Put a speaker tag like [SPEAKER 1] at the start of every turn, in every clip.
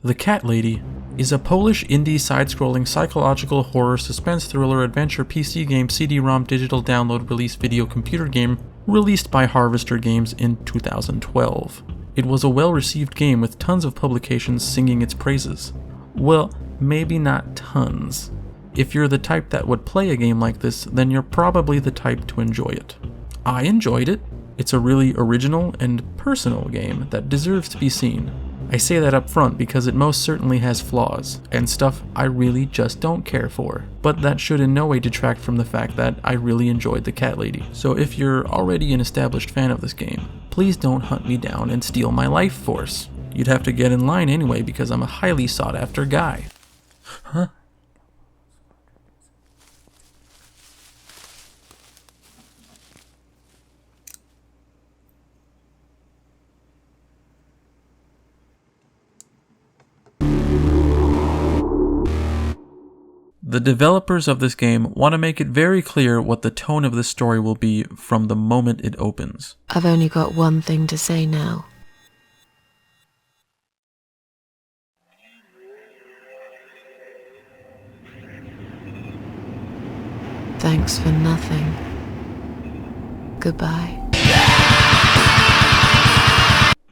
[SPEAKER 1] The Cat Lady is a Polish indie side-scrolling psychological horror suspense thriller adventure PC game CD-ROM digital download release video computer game released by Harvester Games in 2012. It was a well-received game with tons of publications singing its praises. Well, maybe not tons. If you're the type that would play a game like this, then you're probably the type to enjoy it. I enjoyed it. It's a really original and personal game that deserves to be seen. I say that up front because it most certainly has flaws, and stuff I really just don't care for. But that should in no way detract from the fact that I really enjoyed The Cat Lady. So if you're already an established fan of this game, please don't hunt me down and steal my life force. You'd have to get in line anyway because I'm a highly sought after guy. Huh? The developers of this game want to make it very clear what the tone of this story will be from the moment it opens.
[SPEAKER 2] I've only got one thing to say now. Thanks for nothing. Goodbye.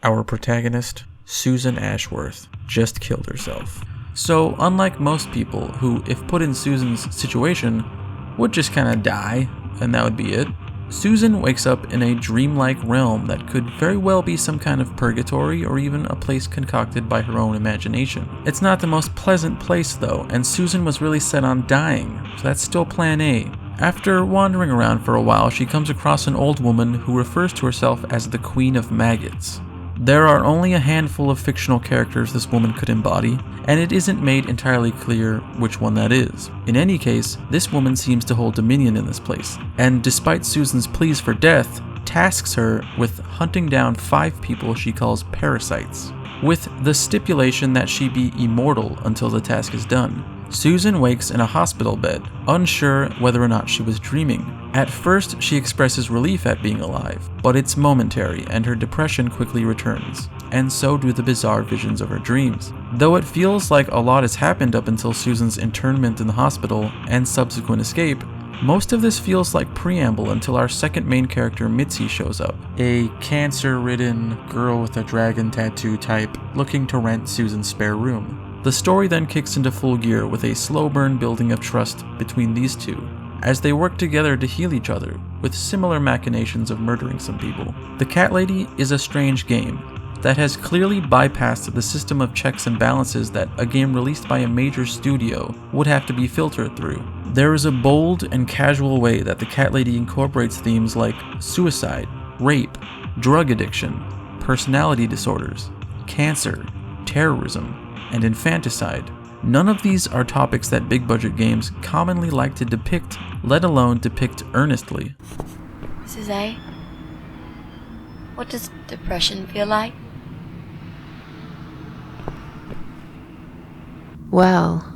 [SPEAKER 1] Our protagonist, Susan Ashworth, just killed herself. So, unlike most people who, if put in Susan's situation, would just kinda die, and that would be it, Susan wakes up in a dreamlike realm that could very well be some kind of purgatory or even a place concocted by her own imagination. It's not the most pleasant place though, and Susan was really set on dying, so that's still plan A. After wandering around for a while, she comes across an old woman who refers to herself as the Queen of Maggots. There are only a handful of fictional characters this woman could embody, and it isn't made entirely clear which one that is. In any case, this woman seems to hold dominion in this place, and despite Susan's pleas for death, tasks her with hunting down 5 people she calls parasites, with the stipulation that she be immortal until the task is done. Susan wakes in a hospital bed, unsure whether or not she was dreaming. At first, she expresses relief at being alive, but it's momentary and her depression quickly returns, and so do the bizarre visions of her dreams. Though it feels like a lot has happened up until Susan's internment in the hospital and subsequent escape, most of this feels like preamble until our second main character Mitzi shows up, a cancer-ridden girl with a dragon tattoo type looking to rent Susan's spare room. The story then kicks into full gear with a slow burn building of trust between these two, as they work together to heal each other, with similar machinations of murdering some people. The Cat Lady is a strange game that has clearly bypassed the system of checks and balances that a game released by a major studio would have to be filtered through. There is a bold and casual way that the Cat Lady incorporates themes like suicide, rape, drug addiction, personality disorders, cancer, terrorism, and infanticide. None of these are topics that big-budget games commonly like to depict, let alone depict earnestly.
[SPEAKER 3] Mrs. A, what does depression feel like?
[SPEAKER 2] Well,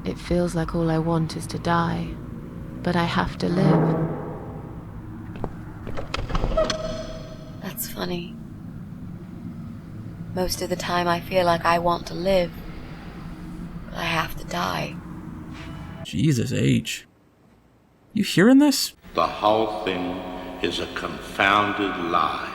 [SPEAKER 2] it feels like all I want is to die, but I have to live.
[SPEAKER 3] That's funny. Most of the time I feel like I want to live, but I have to die.
[SPEAKER 1] Jesus H. You hearing this?
[SPEAKER 4] The whole thing is a confounded lie.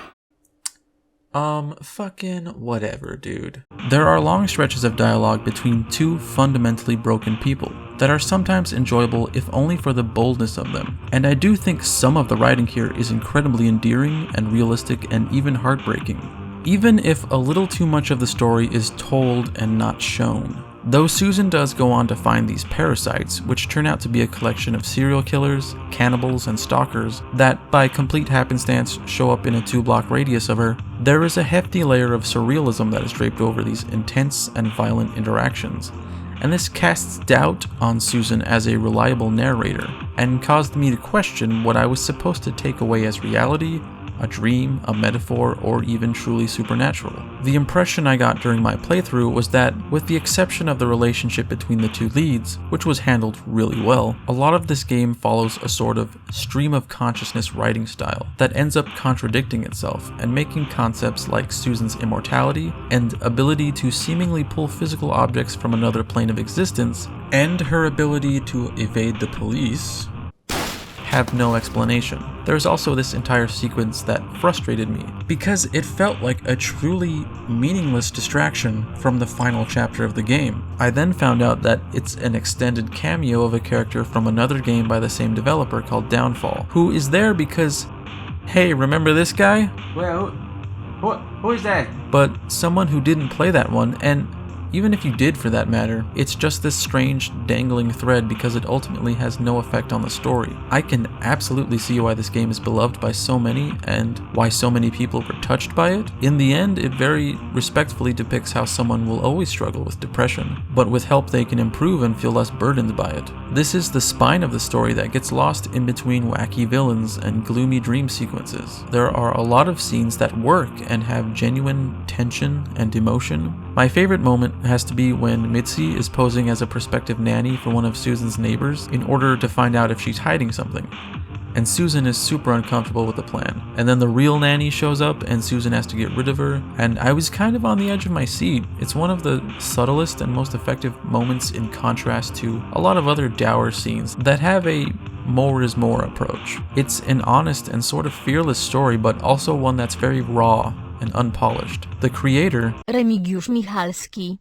[SPEAKER 1] Fucking whatever, dude. There are long stretches of dialogue between two fundamentally broken people that are sometimes enjoyable if only for the boldness of them, and I do think some of the writing here is incredibly endearing and realistic and even heartbreaking. Even if a little too much of the story is told and not shown. Though Susan does go on to find these parasites, which turn out to be a collection of serial killers, cannibals, and stalkers that, by complete happenstance, show up in a 2-block radius of her, there is a hefty layer of surrealism that is draped over these intense and violent interactions. And this casts doubt on Susan as a reliable narrator, and caused me to question what I was supposed to take away as reality a dream, a metaphor, or even truly supernatural. The impression I got during my playthrough was that, with the exception of the relationship between the two leads, which was handled really well, a lot of this game follows a sort of stream of consciousness writing style that ends up contradicting itself and making concepts like Susan's immortality and ability to seemingly pull physical objects from another plane of existence, and her ability to evade the police, have no explanation. There's also this entire sequence that frustrated me because it felt like a truly meaningless distraction from the final chapter of the game. I then found out that it's an extended cameo of a character from another game by the same developer called Downfall, who is there because, hey, remember this guy?
[SPEAKER 5] Well, who is that?
[SPEAKER 1] But someone who didn't play that one, and even if you did for that matter, it's just this strange dangling thread because it ultimately has no effect on the story. I can absolutely see why this game is beloved by so many and why so many people were touched by it. In the end, it very respectfully depicts how someone will always struggle with depression, but with help they can improve and feel less burdened by it. This is the spine of the story that gets lost in between wacky villains and gloomy dream sequences. There are a lot of scenes that work and have genuine tension and emotion. My favorite moment has to be when Mitzi is posing as a prospective nanny for one of Susan's neighbors in order to find out if she's hiding something. And Susan is super uncomfortable with the plan. And then the real nanny shows up and Susan has to get rid of her, and I was kind of on the edge of my seat. It's one of the subtlest and most effective moments in contrast to a lot of other dour scenes that have a more is more approach. It's an honest and sort of fearless story, but also one that's very raw and unpolished. The creator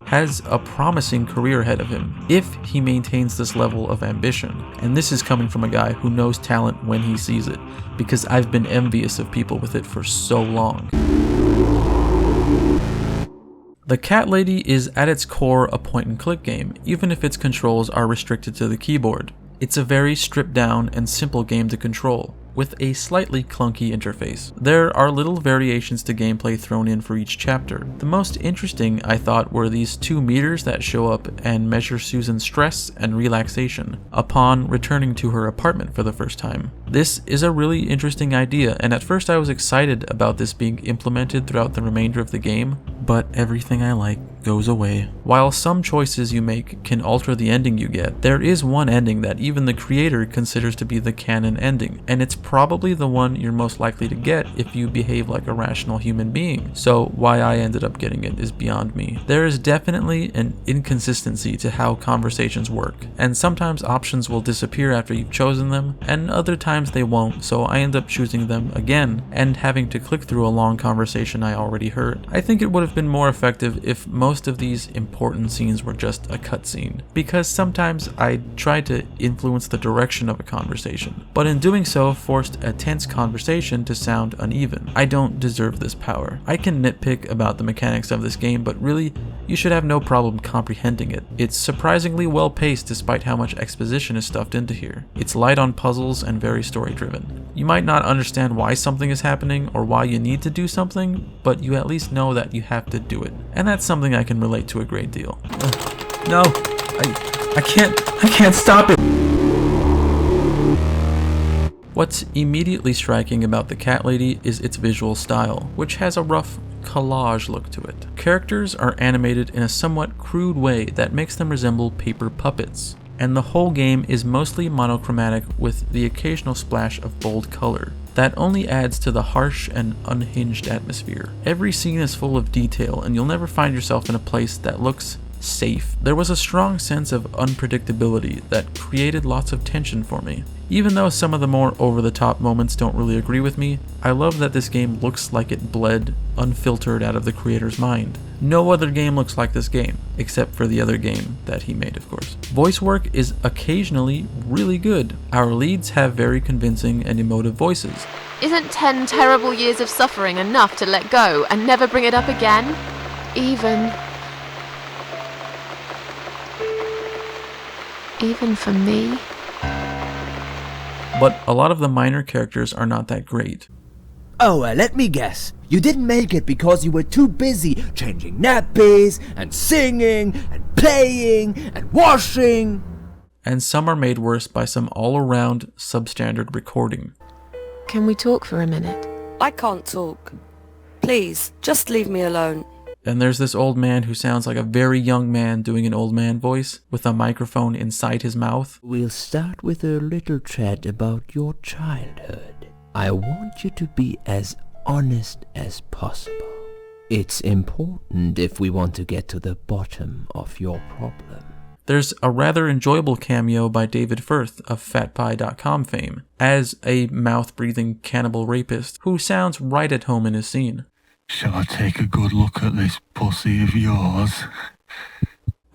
[SPEAKER 1] has a promising career ahead of him if he maintains this level of ambition. And this is coming from a guy who knows talent when he sees it, because I've been envious of people with it for so long. The Cat Lady is at its core a point-and-click game, even if its controls are restricted to the keyboard. It's a very stripped down and simple game to control, with a slightly clunky interface. There are little variations to gameplay thrown in for each chapter. The most interesting, I thought, were these 2 meters that show up and measure Susan's stress and relaxation upon returning to her apartment for the first time. This is a really interesting idea, and at first I was excited about this being implemented throughout the remainder of the game, but everything I like goes away. While some choices you make can alter the ending you get, there is one ending that even the creator considers to be the canon ending, and it's probably the one you're most likely to get if you behave like a rational human being. So why I ended up getting it is beyond me. There is definitely an inconsistency to how conversations work, and sometimes options will disappear after you've chosen them, and other times they won't, so I end up choosing them again and having to click through a long conversation I already heard. I think it would have been more effective if most of these important scenes were just a cutscene, because sometimes I tried to influence the direction of a conversation, but in doing so forced a tense conversation to sound uneven. I don't deserve this power. I can nitpick about the mechanics of this game, but really, you should have no problem comprehending it. It's surprisingly well paced despite how much exposition is stuffed into here. It's light on puzzles and very story driven. You might not understand why something is happening or why you need to do something, but you at least know that you have to do it. And that's something I can relate to a great deal. No, I can't stop it. What's immediately striking about the Cat Lady is its visual style, which has a rough collage look to it. Characters are animated in a somewhat crude way that makes them resemble paper puppets, and the whole game is mostly monochromatic with the occasional splash of bold color. That only adds to the harsh and unhinged atmosphere. Every scene is full of detail, and you'll never find yourself in a place that looks safe. There was a strong sense of unpredictability that created lots of tension for me. Even though some of the more over-the-top moments don't really agree with me, I love that this game looks like it bled unfiltered out of the creator's mind. No other game looks like this game, except for the other game that he made, of course. Voice work is occasionally really good. Our leads have very convincing and emotive voices.
[SPEAKER 2] Isn't 10 terrible years of suffering enough to let go and never bring it up again? Even for me?
[SPEAKER 1] But a lot of the minor characters are not that great.
[SPEAKER 5] Oh, let me guess. You didn't make it because you were too busy changing nappies and singing and playing and washing.
[SPEAKER 1] And some are made worse by some all-around substandard recording.
[SPEAKER 2] Can we talk for a minute?
[SPEAKER 6] I can't talk. Please, just leave me alone.
[SPEAKER 1] And there's this old man who sounds like a very young man doing an old man voice with a microphone inside his mouth.
[SPEAKER 5] We'll start with a little chat about your childhood. I want you to be as honest as possible. It's important if we want to get to the bottom of your problem.
[SPEAKER 1] There's a rather enjoyable cameo by David Firth of fatpie.com fame as a mouth-breathing cannibal rapist who sounds right at home in his scene.
[SPEAKER 7] Shall I take a good look at this pussy of yours?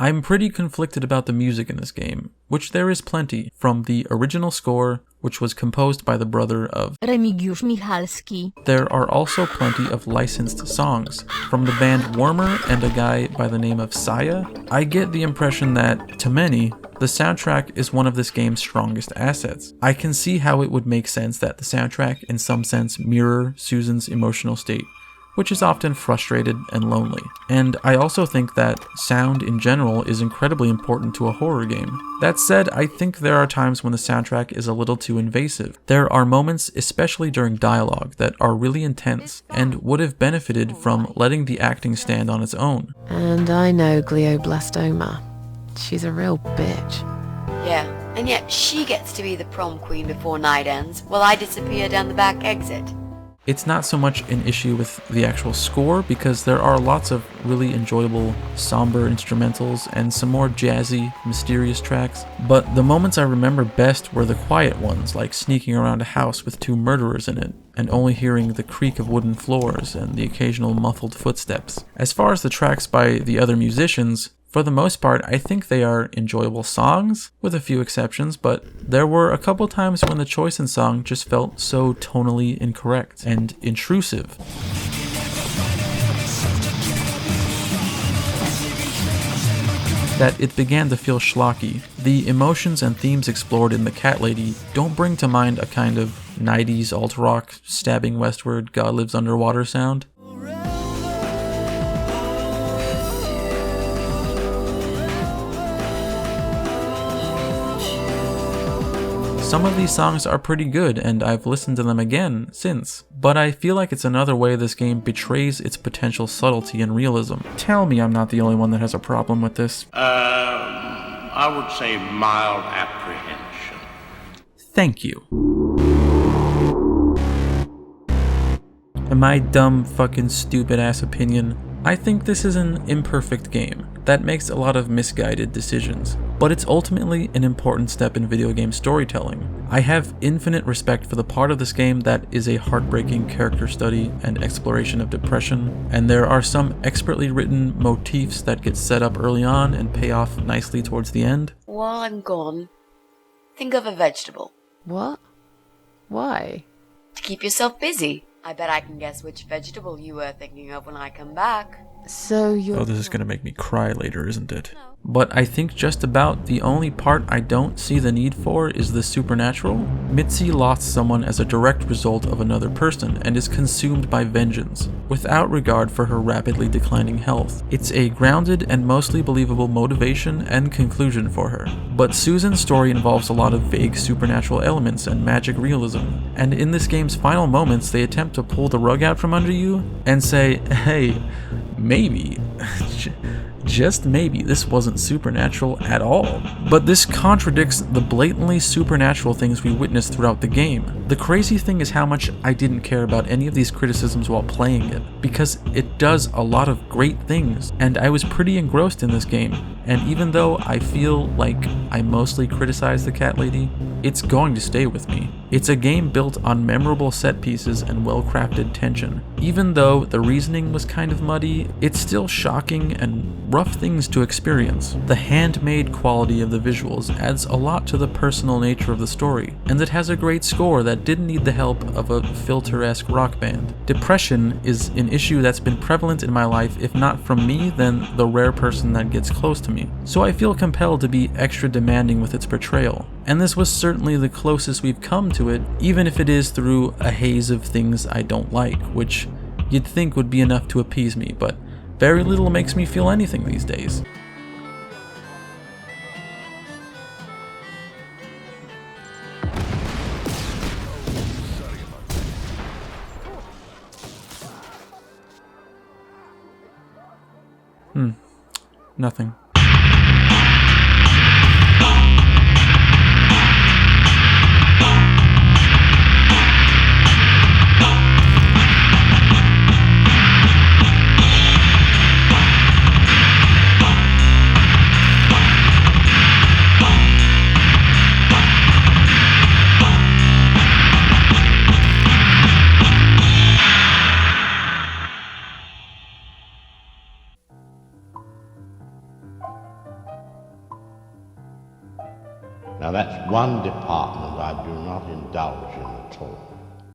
[SPEAKER 1] I'm pretty conflicted about the music in this game, which there is plenty, from the original score, which was composed by the brother of
[SPEAKER 8] Remigiusz Michalski.
[SPEAKER 1] There are also plenty of licensed songs, from the band Warmer and a guy by the name of Saya. I get the impression that, to many, the soundtrack is one of this game's strongest assets. I can see how it would make sense that the soundtrack in some sense mirror Susan's emotional state, which is often frustrated and lonely. And I also think that sound in general is incredibly important to a horror game. That said, I think there are times when the soundtrack is a little too invasive. There are moments, especially during dialogue, that are really intense and would have benefited from letting the acting stand on its own.
[SPEAKER 2] And I know glioblastoma. She's a real bitch.
[SPEAKER 3] Yeah, and yet she gets to be the prom queen before night ends, while I disappear down the back exit.
[SPEAKER 1] It's not so much an issue with the actual score, because there are lots of really enjoyable, somber instrumentals and some more jazzy, mysterious tracks, but the moments I remember best were the quiet ones, like sneaking around a house with two murderers in it, and only hearing the creak of wooden floors and the occasional muffled footsteps. As far as the tracks by the other musicians, for the most part, I think they are enjoyable songs, with a few exceptions, but there were a couple times when the choice in song just felt so tonally incorrect and intrusive. That it began to feel schlocky. The emotions and themes explored in The Cat Lady don't bring to mind a kind of 90s alt-rock, stabbing westward, God lives underwater sound. Some of these songs are pretty good, and I've listened to them again since, but I feel like it's another way this game betrays its potential subtlety and realism. Tell me I'm not the only one that has a problem with this.
[SPEAKER 4] I would say mild apprehension.
[SPEAKER 1] Thank you. In my dumb, fucking stupid ass opinion, I think this is an imperfect game that makes a lot of misguided decisions, but it's ultimately an important step in video game storytelling. I have infinite respect for the part of this game that is a heartbreaking character study and exploration of depression, and there are some expertly written motifs that get set up early on and pay off nicely towards the end.
[SPEAKER 3] While I'm gone, think of a vegetable.
[SPEAKER 2] What? Why?
[SPEAKER 3] To keep yourself busy. I bet I can guess which vegetable you were thinking of when I come back.
[SPEAKER 2] So you're...
[SPEAKER 1] Oh, this is gonna make me cry later, isn't it? But I think just about the only part I don't see the need for is the supernatural. Mitzi lost someone as a direct result of another person and is consumed by vengeance, without regard for her rapidly declining health. It's a grounded and mostly believable motivation and conclusion for her. But Susan's story involves a lot of vague supernatural elements and magic realism, and in this game's final moments they attempt to pull the rug out from under you and say, hey, maybe, just maybe, this wasn't supernatural at all. But this contradicts the blatantly supernatural things we witnessed throughout the game. The crazy thing is how much I didn't care about any of these criticisms while playing it, because it does a lot of great things, and I was pretty engrossed in this game. And even though I feel like I mostly criticize The Cat Lady, it's going to stay with me. It's a game built on memorable set pieces and well-crafted tension. Even though the reasoning was kind of muddy, it's still shocking and rough things to experience. The handmade quality of the visuals adds a lot to the personal nature of the story, and it has a great score that didn't need the help of a filter-esque rock band. Depression is an issue that's been prevalent in my life, if not from me, then the rare person that gets close to me. So I feel compelled to be extra demanding with its portrayal. And this was certainly the closest we've come to it, even if it is through a haze of things I don't like, which you'd think would be enough to appease me, but very little makes me feel anything these days. Nothing.
[SPEAKER 4] Now that's one department I do not indulge in at all.